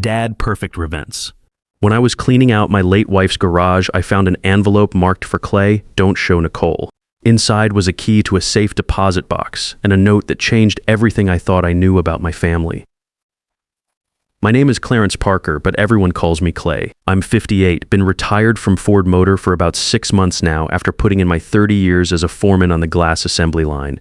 Dad-perfect events. When I was cleaning out my late wife's garage, I found an envelope marked for Clay, "Don't show Nicole." Inside was a key to a safe deposit box and a note that changed everything I thought I knew about my family. My name is Clarence Parker, but everyone calls me Clay. I'm 58, been retired from Ford Motor for about 6 months now after putting in my 30 years as a foreman on the glass assembly line.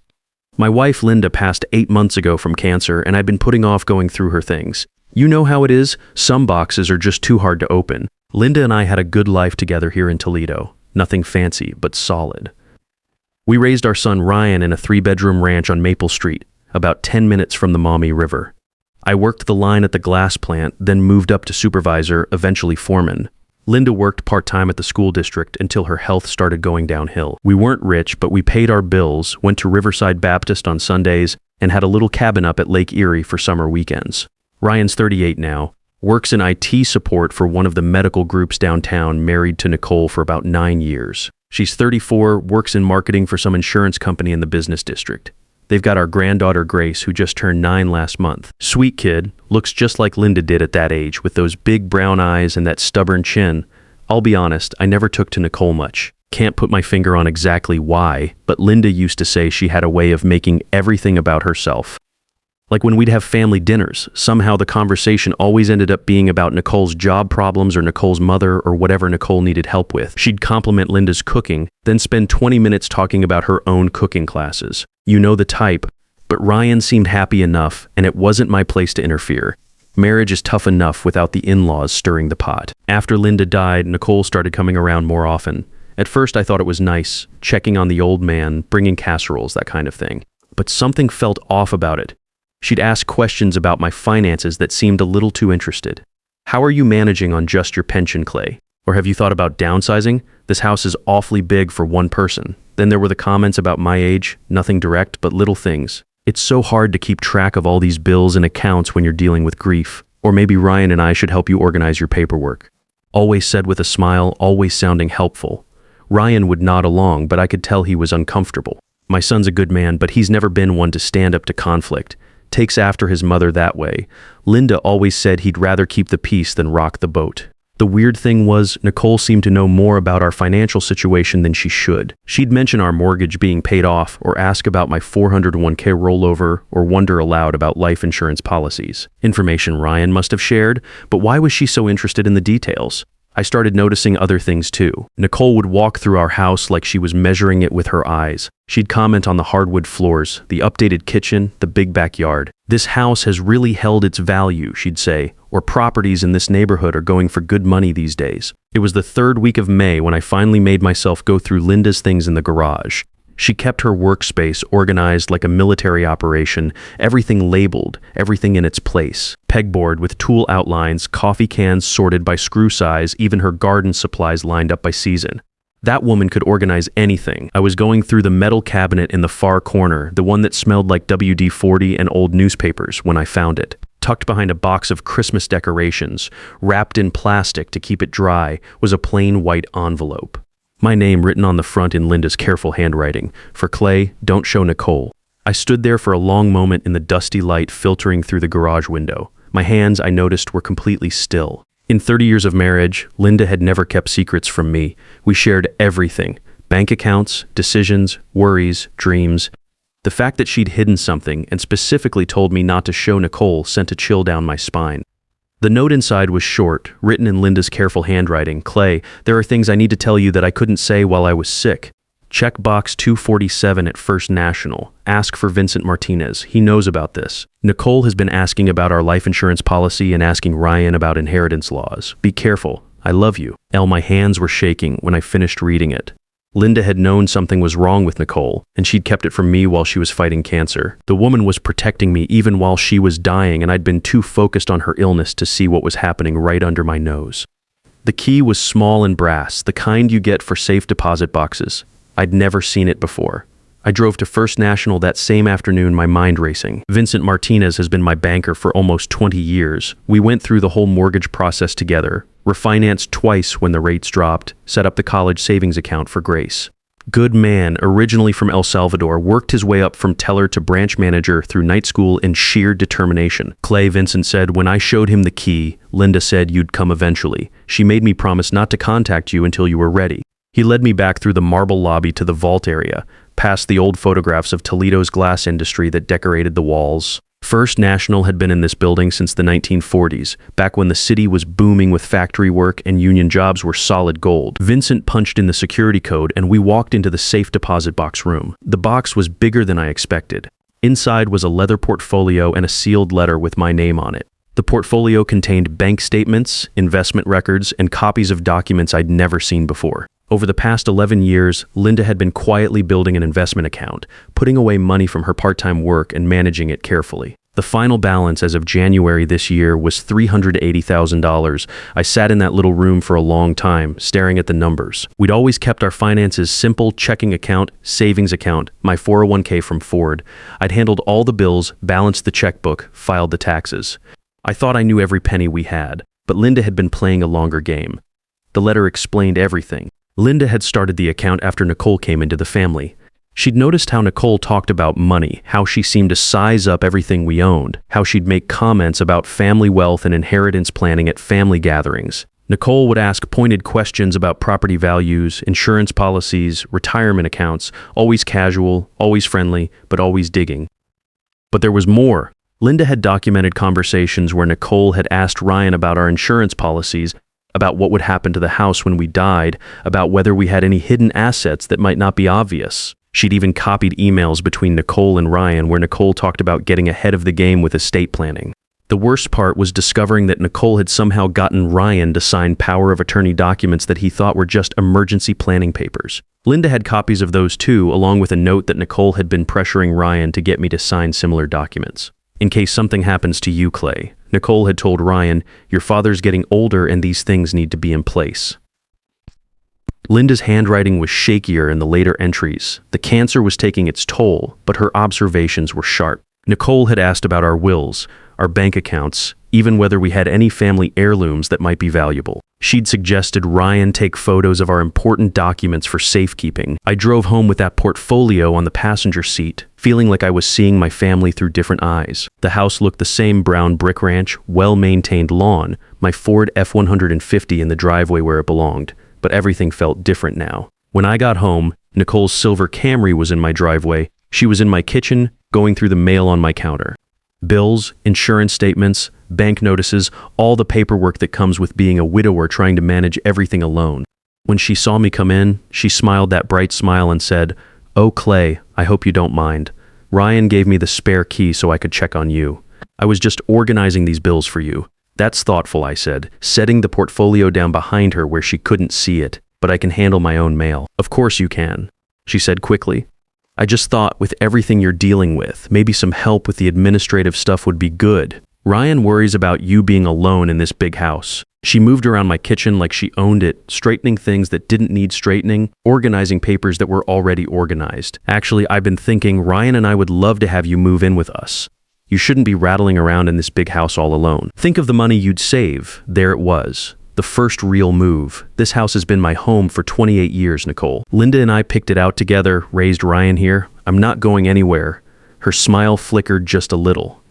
My wife Linda passed 8 months ago from cancer, and I've been putting off going through her things. You know how it is, some boxes are just too hard to open. Linda and I had a good life together here in Toledo. Nothing fancy, but solid. We raised our son Ryan in a 3-bedroom ranch on Maple Street, about 10 minutes from the Maumee River. I worked the line at the glass plant, then moved up to supervisor, eventually foreman. Linda worked part-time at the school district until her health started going downhill. We weren't rich, but we paid our bills, went to Riverside Baptist on Sundays, and had a little cabin up at Lake Erie for summer weekends. Ryan's 38 now, works in IT support for one of the medical groups downtown, married to Nicole for about 9 years. She's 34, works in marketing for some insurance company in the business district. They've got our granddaughter Grace, who just turned 9 last month. Sweet kid, looks just like Linda did at that age, with those big brown eyes and that stubborn chin. I'll be honest, I never took to Nicole much. Can't put my finger on exactly why, but Linda used to say she had a way of making everything about herself. Like when we'd have family dinners, somehow the conversation always ended up being about Nicole's job problems or Nicole's mother or whatever Nicole needed help with. She'd compliment Linda's cooking, then spend 20 minutes talking about her own cooking classes. You know the type, but Ryan seemed happy enough, and it wasn't my place to interfere. Marriage is tough enough without the in-laws stirring the pot. After Linda died, Nicole started coming around more often. At first I thought it was nice, checking on the old man, bringing casseroles, that kind of thing. But something felt off about it. She'd ask questions about my finances that seemed a little too interested. "How are you managing on just your pension, Clay? Or have you thought about downsizing? This house is awfully big for one person." Then there were the comments about my age, nothing direct, but little things. It's so hard to keep track of all these bills and accounts when you're dealing with grief. Or maybe Ryan and I should help you organize your paperwork. Always said with a smile, always sounding helpful. Ryan would nod along, but I could tell he was uncomfortable. My son's a good man, but he's never been one to stand up to conflict. Takes after his mother that way. Linda always said he'd rather keep the peace than rock the boat. The weird thing was, Nicole seemed to know more about our financial situation than she should. She'd mention our mortgage being paid off, or ask about my 401k rollover, or wonder aloud about life insurance policies. Information Ryan must have shared, but why was she so interested in the details? I started noticing other things too. Nicole would walk through our house like she was measuring it with her eyes. She'd comment on the hardwood floors, the updated kitchen, the big backyard. "This house has really held its value," she'd say, "or properties in this neighborhood are going for good money these days." It was the 3rd week of May when I finally made myself go through Linda's things in the garage. She kept her workspace organized like a military operation, everything labeled, everything in its place. Pegboard with tool outlines, coffee cans sorted by screw size, even her garden supplies lined up by season. That woman could organize anything. I was going through the metal cabinet in the far corner, the one that smelled like WD-40 and old newspapers, when I found it. Tucked behind a box of Christmas decorations, wrapped in plastic to keep it dry, was a plain white envelope. My name written on the front in Linda's careful handwriting. For Clay, "Don't show Nicole." I stood there for a long moment in the dusty light filtering through the garage window. My hands, I noticed, were completely still. In 30 years of marriage, Linda had never kept secrets from me. We shared everything. Bank accounts, decisions, worries, dreams. The fact that she'd hidden something and specifically told me not to show Nicole sent a chill down my spine. The note inside was short, written in Linda's careful handwriting. "Clay, there are things I need to tell you that I couldn't say while I was sick. Check box 247 at First National. Ask for Vincent Martinez. He knows about this. Nicole has been asking about our life insurance policy and asking Ryan about inheritance laws. Be careful. I love you." My hands were shaking when I finished reading it. Linda had known something was wrong with Nicole, and she'd kept it from me while she was fighting cancer. The woman was protecting me even while she was dying, and I'd been too focused on her illness to see what was happening right under my nose. The key was small and brass, the kind you get for safe deposit boxes. I'd never seen it before. I drove to First National that same afternoon, my mind racing. Vincent Martinez has been my banker for almost 20 years. We went through the whole mortgage process together, refinanced twice when the rates dropped, set up the college savings account for Grace. Good man, originally from El Salvador, worked his way up from teller to branch manager through night school in sheer determination. Clay, Vincent said, when I showed him the key, Linda said you'd come eventually. She made me promise not to contact you until you were ready. He led me back through the marble lobby to the vault area, past the old photographs of Toledo's glass industry that decorated the walls. First National had been in this building since the 1940s, back when the city was booming with factory work and union jobs were solid gold. Vincent punched in the security code and we walked into the safe deposit box room. The box was bigger than I expected. Inside was a leather portfolio and a sealed letter with my name on it. The portfolio contained bank statements, investment records, and copies of documents I'd never seen before. Over the past 11 years, Linda had been quietly building an investment account, putting away money from her part-time work and managing it carefully. The final balance as of January this year was $380,000. I sat in that little room for a long time, staring at the numbers. We'd always kept our finances simple: checking account, savings account, my 401k from Ford. I'd handled all the bills, balanced the checkbook, filed the taxes. I thought I knew every penny we had, but Linda had been playing a longer game. The letter explained everything. Linda had started the account after Nicole came into the family. She'd noticed how Nicole talked about money, how she seemed to size up everything we owned, how she'd make comments about family wealth and inheritance planning at family gatherings. Nicole would ask pointed questions about property values, insurance policies, retirement accounts, always casual, always friendly, but always digging. But there was more. Linda had documented conversations where Nicole had asked Ryan about our insurance policies, about what would happen to the house when we died, about whether we had any hidden assets that might not be obvious. She'd even copied emails between Nicole and Ryan where Nicole talked about getting ahead of the game with estate planning. The worst part was discovering that Nicole had somehow gotten Ryan to sign power of attorney documents that he thought were just emergency planning papers. Linda had copies of those too, along with a note that Nicole had been pressuring Ryan to get me to sign similar documents. In case something happens to you, Clay, Nicole had told Ryan, your father's getting older and these things need to be in place. Linda's handwriting was shakier in the later entries. The cancer was taking its toll, but her observations were sharp. Nicole had asked about our wills, our bank accounts, even whether we had any family heirlooms that might be valuable. She'd suggested Ryan take photos of our important documents for safekeeping. I drove home with that portfolio on the passenger seat, feeling like I was seeing my family through different eyes. The house looked the same: brown brick ranch, well-maintained lawn, my Ford F-150 in the driveway where it belonged. But everything felt different now. When I got home, Nicole's silver Camry was in my driveway. She was in my kitchen, going through the mail on my counter. Bills, insurance statements, bank notices, all the paperwork that comes with being a widower trying to manage everything alone. When she saw me come in, she smiled that bright smile and said, "Oh, Clay, I hope you don't mind. Ryan gave me the spare key so I could check on you. I was just organizing these bills for you." "That's thoughtful," I said, setting the portfolio down behind her where she couldn't see it. "But I can handle my own mail." "Of course you can," she said quickly. "I just thought with everything you're dealing with, maybe some help with the administrative stuff would be good. Ryan worries about you being alone in this big house." She moved around my kitchen like she owned it, straightening things that didn't need straightening, organizing papers that were already organized. "Actually, I've been thinking Ryan and I would love to have you move in with us. You shouldn't be rattling around in this big house all alone. Think of the money you'd save." There it was. The first real move. This house has been my home for 28 years, Nicole. Linda and I picked it out together, raised Ryan here. I'm not going anywhere. Her smile flickered just a little.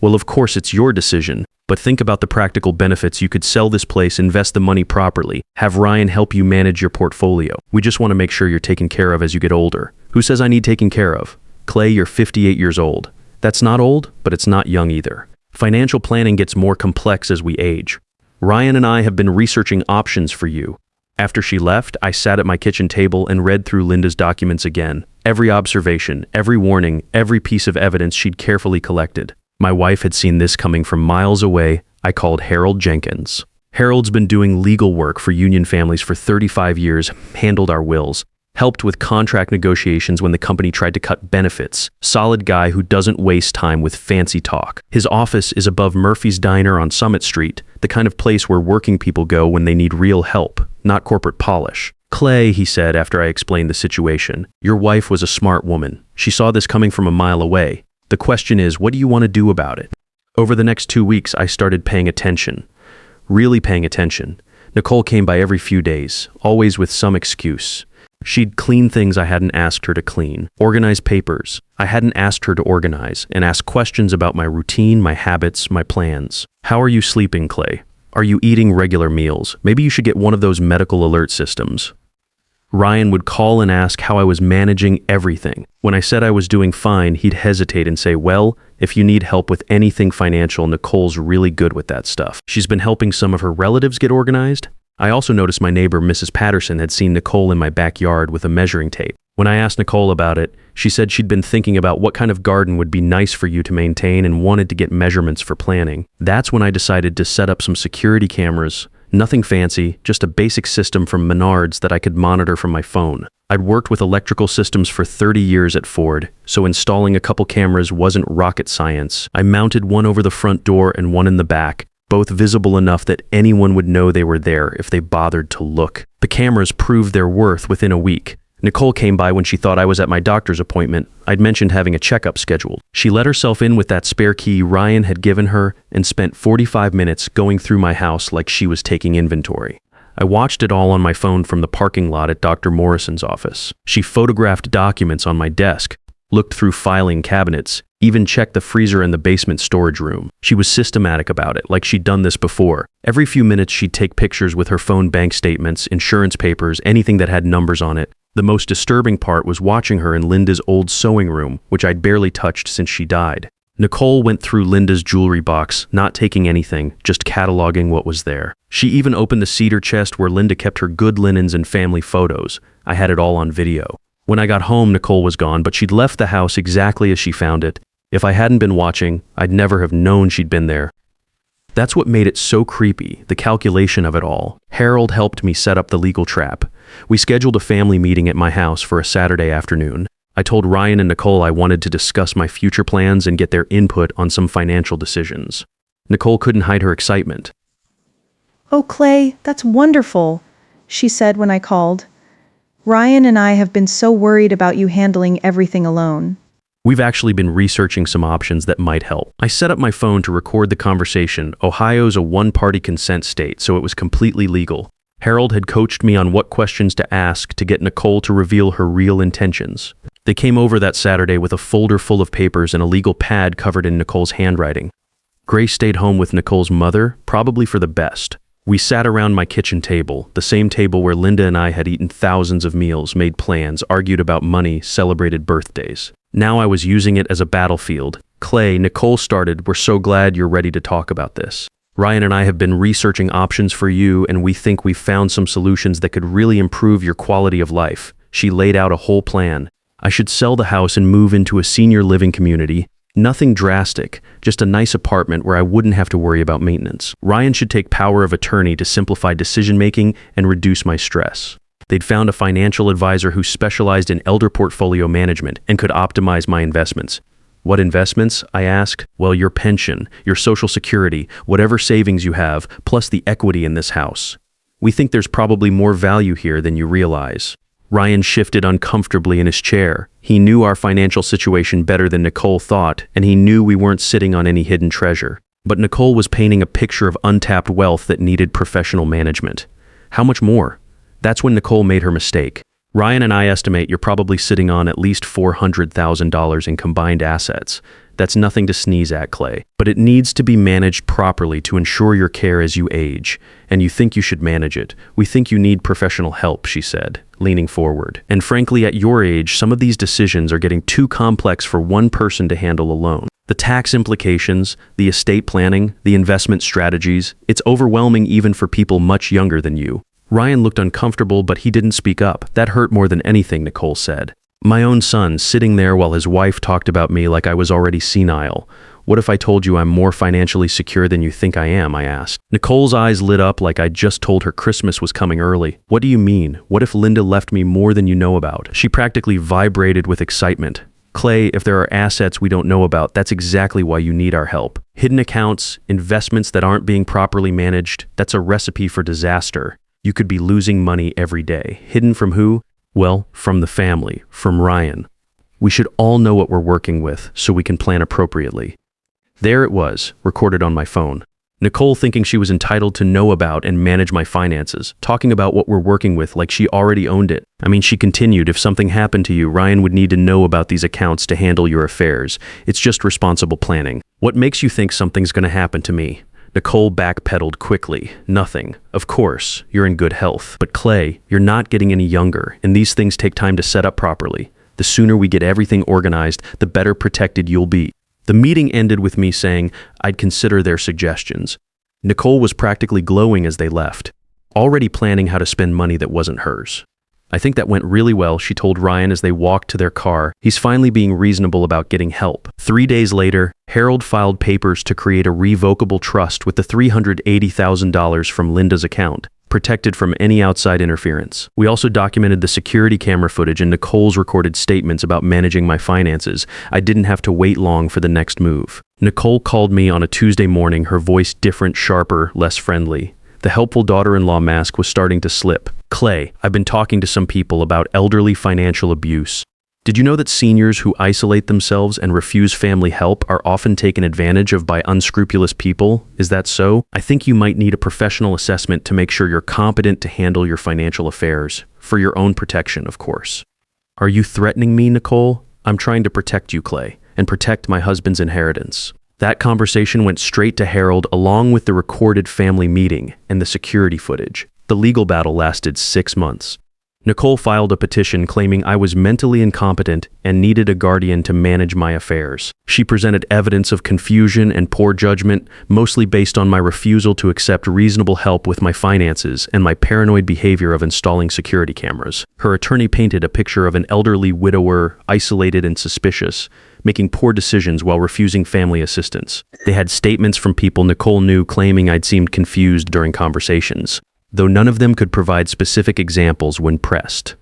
"Well, of course it's your decision, but think about the practical benefits. You could sell this place, invest the money properly, have Ryan help you manage your portfolio. We just want to make sure you're taken care of as you get older." "Who says I need taken care of? Clay, you're 58 years old. That's not old, but it's not young either. Financial planning gets more complex as we age. Ryan and I have been researching options for you." After she left, I sat at my kitchen table and read through Linda's documents again. Every observation, every warning, every piece of evidence she'd carefully collected. My wife had seen this coming from miles away. I called Harold Jenkins. Harold's been doing legal work for union families for 35 years, handled our wills, helped with contract negotiations when the company tried to cut benefits. Solid guy who doesn't waste time with fancy talk. His office is above Murphy's Diner on Summit Street, the kind of place where working people go when they need real help, not corporate polish. "Clay," he said after I explained the situation, "your wife was a smart woman. She saw this coming from a mile away. The question is, what do you want to do about it?" Over the next 2 weeks, I started paying attention. Really paying attention. Nicole came by every few days, always with some excuse. She'd clean things I hadn't asked her to clean, organize papers I hadn't asked her to organize, and ask questions about my routine, my habits, my plans. "How are you sleeping, Clay? Are you eating regular meals? Maybe you should get one of those medical alert systems. Ryan would call and ask how I was managing everything. When I said I was doing fine, he'd hesitate and say, well, if you need help with anything financial, Nicole's really good with that stuff. She's been helping some of her relatives get organized. I also noticed my neighbor, Mrs. Patterson, had seen Nicole in my backyard with a measuring tape. When I asked Nicole about it, she said she'd been thinking about what kind of garden would be nice for you to maintain and wanted to get measurements for planning. That's when I decided to set up some security cameras. Nothing fancy, just a basic system from Menards that I could monitor from my phone. I'd worked with electrical systems for 30 years at Ford, so installing a couple cameras wasn't rocket science. I mounted one over the front door and one in the back, both visible enough that anyone would know they were there if they bothered to look. The cameras proved their worth within a week. Nicole came by when she thought I was at my doctor's appointment. I'd mentioned having a checkup scheduled. She let herself in with that spare key Ryan had given her and spent 45 minutes going through my house like she was taking inventory. I watched it all on my phone from the parking lot at Dr. Morrison's office. She photographed documents on my desk, looked through filing cabinets, even checked the freezer in the basement storage room. She was systematic about it, like she'd done this before. Every few minutes she'd take pictures with her phone, bank statements, insurance papers, anything that had numbers on it. The most disturbing part was watching her in Linda's old sewing room, which I'd barely touched since she died. Nicole went through Linda's jewelry box, not taking anything, just cataloging what was there. She even opened the cedar chest where Linda kept her good linens and family photos. I had it all on video. When I got home, Nicole was gone, but she'd left the house exactly as she found it. If I hadn't been watching, I'd never have known she'd been there. That's what made it so creepy, the calculation of it all. Harold helped me set up the legal trap. We scheduled a family meeting at my house for a Saturday afternoon. I told Ryan and Nicole I wanted to discuss my future plans and get their input on some financial decisions. Nicole couldn't hide her excitement. "Oh, Clay, that's wonderful," she said when I called. "Ryan and I have been so worried about you handling everything alone." We've actually been researching some options that might help. I set up my phone to record the conversation. Ohio's a one-party consent state, so it was completely legal. Harold had coached me on what questions to ask to get Nicole to reveal her real intentions. They came over that Saturday with a folder full of papers and a legal pad covered in Nicole's handwriting. Grace stayed home with Nicole's mother, probably for the best. We sat around my kitchen table, the same table where Linda and I had eaten thousands of meals, made plans, argued about money, celebrated birthdays. Now I was using it as a battlefield. "Clay, Nicole started, we're so glad you're ready to talk about this. Ryan and I have been researching options for you, and we think we've found some solutions that could really improve your quality of life." She laid out a whole plan. I should sell the house and move into a senior living community. Nothing drastic, just a nice apartment where I wouldn't have to worry about maintenance. Ryan should take power of attorney to simplify decision-making and reduce my stress. They'd found a financial advisor who specialized in elder portfolio management and could optimize my investments. "What investments?" I asked. "Well, your pension, your Social Security, whatever savings you have, plus the equity in this house. We think there's probably more value here than you realize." Ryan shifted uncomfortably in his chair. He knew our financial situation better than Nicole thought, and he knew we weren't sitting on any hidden treasure. But Nicole was painting a picture of untapped wealth that needed professional management. How much more? That's when Nicole made her mistake. "Ryan and I estimate you're probably sitting on at least $400,000 in combined assets. That's nothing to sneeze at, Clay. But it needs to be managed properly to ensure your care as you age. And you think you should manage it. We think you need professional help," she said, leaning forward. "And frankly, at your age, some of these decisions are getting too complex for one person to handle alone. The tax implications, the estate planning, the investment strategies, it's overwhelming even for people much younger than you." Ryan looked uncomfortable, but he didn't speak up. That hurt more than anything, Nicole said. My own son, sitting there while his wife talked about me like I was already senile. "What if I told you I'm more financially secure than you think I am?" I asked. Nicole's eyes lit up like I'd just told her Christmas was coming early. "What do you mean? What if Linda left me more than you know about?" She practically vibrated with excitement. "Clay, if there are assets we don't know about, that's exactly why you need our help. Hidden accounts, investments that aren't being properly managed, that's a recipe for disaster. You could be losing money every day. Hidden from who? Well, from the family, from Ryan. We should all know what we're working with so we can plan appropriately." There it was, recorded on my phone. Nicole thinking she was entitled to know about and manage my finances, talking about what we're working with like she already owned it. I mean, she continued, "If something happened to you, Ryan would need to know about these accounts to handle your affairs. It's just responsible planning. What makes you think something's going to happen to me?" Nicole backpedaled quickly. Nothing. Of course, you're in good health. But Clay, you're not getting any younger, and these things take time to set up properly. The sooner we get everything organized, the better protected you'll be. The meeting ended with me saying I'd consider their suggestions. Nicole was practically glowing as they left, already planning how to spend money that wasn't hers. I think that went really well, she told Ryan as they walked to their car. He's finally being reasonable about getting help. 3 days later, Harold filed papers to create a revocable trust with the $380,000 from Linda's account, protected from any outside interference. We also documented the security camera footage and Nicole's recorded statements about managing my finances. I didn't have to wait long for the next move. Nicole called me on a Tuesday morning, her voice different, sharper, less friendly. The helpful daughter-in-law mask was starting to slip. Clay, I've been talking to some people about elderly financial abuse. Did you know that seniors who isolate themselves and refuse family help are often taken advantage of by unscrupulous people? Is that so? I think you might need a professional assessment to make sure you're competent to handle your financial affairs, for your own protection, of course. Are you threatening me, Nicole? I'm trying to protect you, Clay, and protect my husband's inheritance. That conversation went straight to Harold along with the recorded family meeting and the security footage. The legal battle lasted 6 months. Nicole filed a petition claiming I was mentally incompetent and needed a guardian to manage my affairs. She presented evidence of confusion and poor judgment, mostly based on my refusal to accept reasonable help with my finances and my paranoid behavior of installing security cameras. Her attorney painted a picture of an elderly widower, isolated and suspicious, making poor decisions while refusing family assistance. They had statements from people Nicole knew claiming I'd seemed confused during conversations, though none of them could provide specific examples when pressed.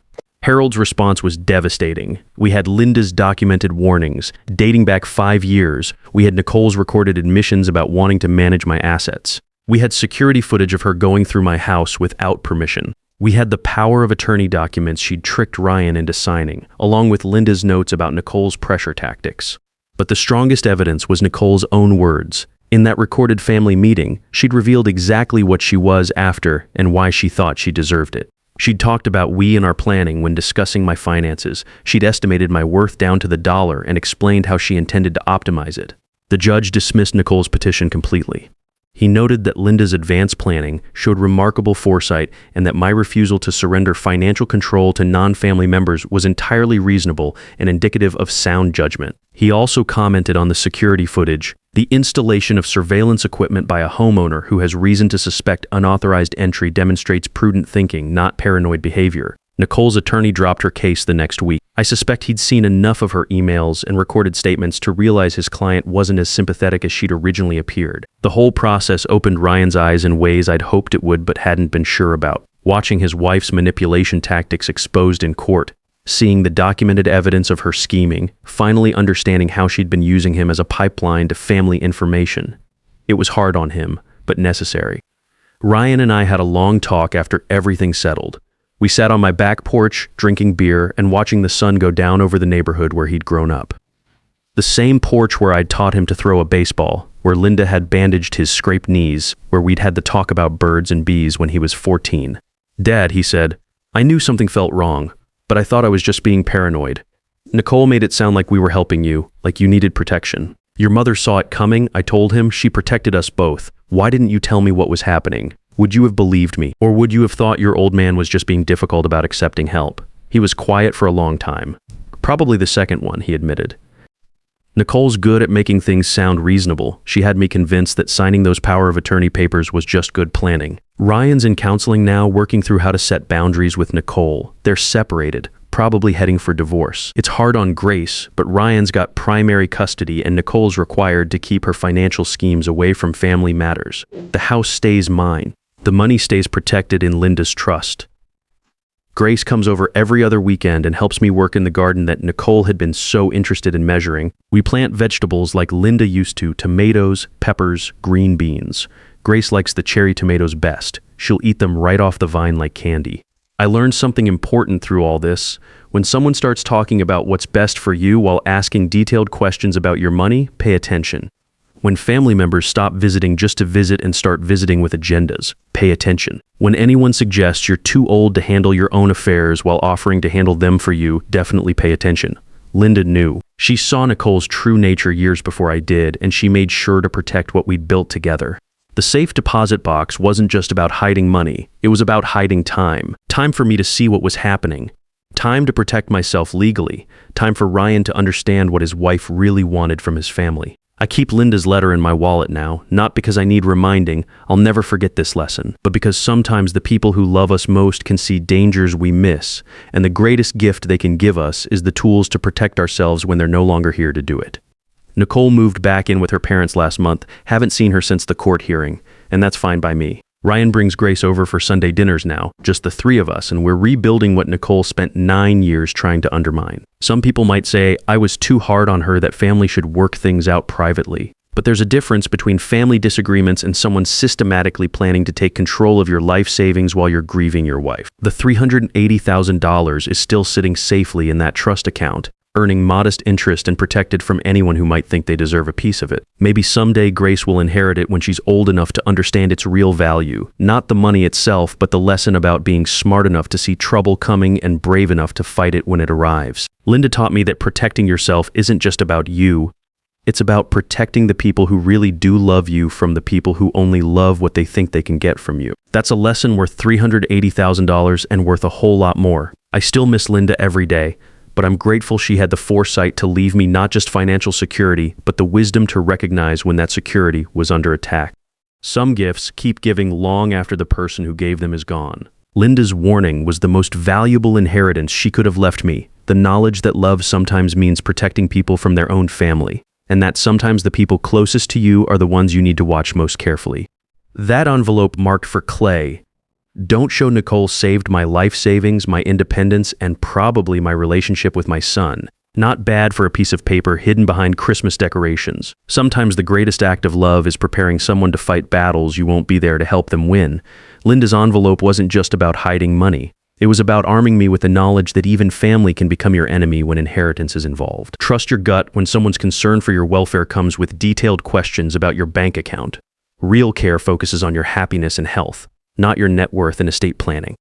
Harold's response was devastating. We had Linda's documented warnings, dating back 5 years. We had Nicole's recorded admissions about wanting to manage my assets. We had security footage of her going through my house without permission. We had the power of attorney documents she'd tricked Ryan into signing, along with Linda's notes about Nicole's pressure tactics. But the strongest evidence was Nicole's own words. In that recorded family meeting, she'd revealed exactly what she was after and why she thought she deserved it. She'd talked about we and our planning when discussing my finances. She'd estimated my worth down to the dollar and explained how she intended to optimize it. The judge dismissed Nicole's petition completely. He noted that Linda's advanced planning showed remarkable foresight and that my refusal to surrender financial control to non-family members was entirely reasonable and indicative of sound judgment. He also commented on the security footage. The installation of surveillance equipment by a homeowner who has reason to suspect unauthorized entry demonstrates prudent thinking, not paranoid behavior. Nicole's attorney dropped her case the next week. I suspect he'd seen enough of her emails and recorded statements to realize his client wasn't as sympathetic as she'd originally appeared. The whole process opened Ryan's eyes in ways I'd hoped it would but hadn't been sure about. Watching his wife's manipulation tactics exposed in court, seeing the documented evidence of her scheming, finally understanding how she'd been using him as a pipeline to family information. It was hard on him, but necessary. Ryan and I had a long talk after everything settled. We sat on my back porch, drinking beer and watching the sun go down over the neighborhood where he'd grown up. The same porch where I'd taught him to throw a baseball, where Linda had bandaged his scraped knees, where we'd had the talk about birds and bees when he was 14. Dad, he said, I knew something felt wrong, but I thought I was just being paranoid. Nicole made it sound like we were helping you, like you needed protection. Your mother saw it coming, I told him. She protected us both. Why didn't you tell me what was happening? Would you have believed me? Or would you have thought your old man was just being difficult about accepting help? He was quiet for a long time. Probably the second one, he admitted. Nicole's good at making things sound reasonable. She had me convinced that signing those power of attorney papers was just good planning. Ryan's in counseling now, working through how to set boundaries with Nicole. They're separated, probably heading for divorce. It's hard on Grace, but Ryan's got primary custody and Nicole's required to keep her financial schemes away from family matters. The house stays mine. The money stays protected in Linda's trust. Grace comes over every other weekend and helps me work in the garden that Nicole had been so interested in measuring. We plant vegetables like Linda used to, tomatoes, peppers, green beans. Grace likes the cherry tomatoes best. She'll eat them right off the vine like candy. I learned something important through all this. When someone starts talking about what's best for you while asking detailed questions about your money, pay attention. When family members stop visiting just to visit and start visiting with agendas, pay attention. When anyone suggests you're too old to handle your own affairs while offering to handle them for you, definitely pay attention. Linda knew. She saw Nicole's true nature years before I did, and she made sure to protect what we'd built together. The safe deposit box wasn't just about hiding money, it was about hiding time. Time for me to see what was happening. Time to protect myself legally. Time for Ryan to understand what his wife really wanted from his family. I keep Linda's letter in my wallet now, not because I need reminding, I'll never forget this lesson, but because sometimes the people who love us most can see dangers we miss, and the greatest gift they can give us is the tools to protect ourselves when they're no longer here to do it. Nicole moved back in with her parents last month, haven't seen her since the court hearing, and that's fine by me. Ryan brings Grace over for Sunday dinners now, just the three of us, and we're rebuilding what Nicole spent 9 years trying to undermine. Some people might say I was too hard on her, that family should work things out privately. But there's a difference between family disagreements and someone systematically planning to take control of your life savings while you're grieving your wife. The $380,000 is still sitting safely in that trust account, earning modest interest and protected from anyone who might think they deserve a piece of it. Maybe someday Grace will inherit it when she's old enough to understand its real value. Not the money itself, but the lesson about being smart enough to see trouble coming and brave enough to fight it when it arrives. Linda taught me that protecting yourself isn't just about you. It's about protecting the people who really do love you from the people who only love what they think they can get from you. That's a lesson worth $380,000 and worth a whole lot more. I still miss Linda every day, but I'm grateful she had the foresight to leave me not just financial security, but the wisdom to recognize when that security was under attack. Some gifts keep giving long after the person who gave them is gone. Linda's warning was the most valuable inheritance she could have left me, the knowledge that love sometimes means protecting people from their own family, and that sometimes the people closest to you are the ones you need to watch most carefully. That envelope marked for Clay. Don't Show Nicole saved my life savings, my independence, and probably my relationship with my son. Not bad for a piece of paper hidden behind Christmas decorations. Sometimes the greatest act of love is preparing someone to fight battles you won't be there to help them win. Linda's envelope wasn't just about hiding money. It was about arming me with the knowledge that even family can become your enemy when inheritance is involved. Trust your gut when someone's concern for your welfare comes with detailed questions about your bank account. Real care focuses on your happiness and health, not your net worth and estate planning.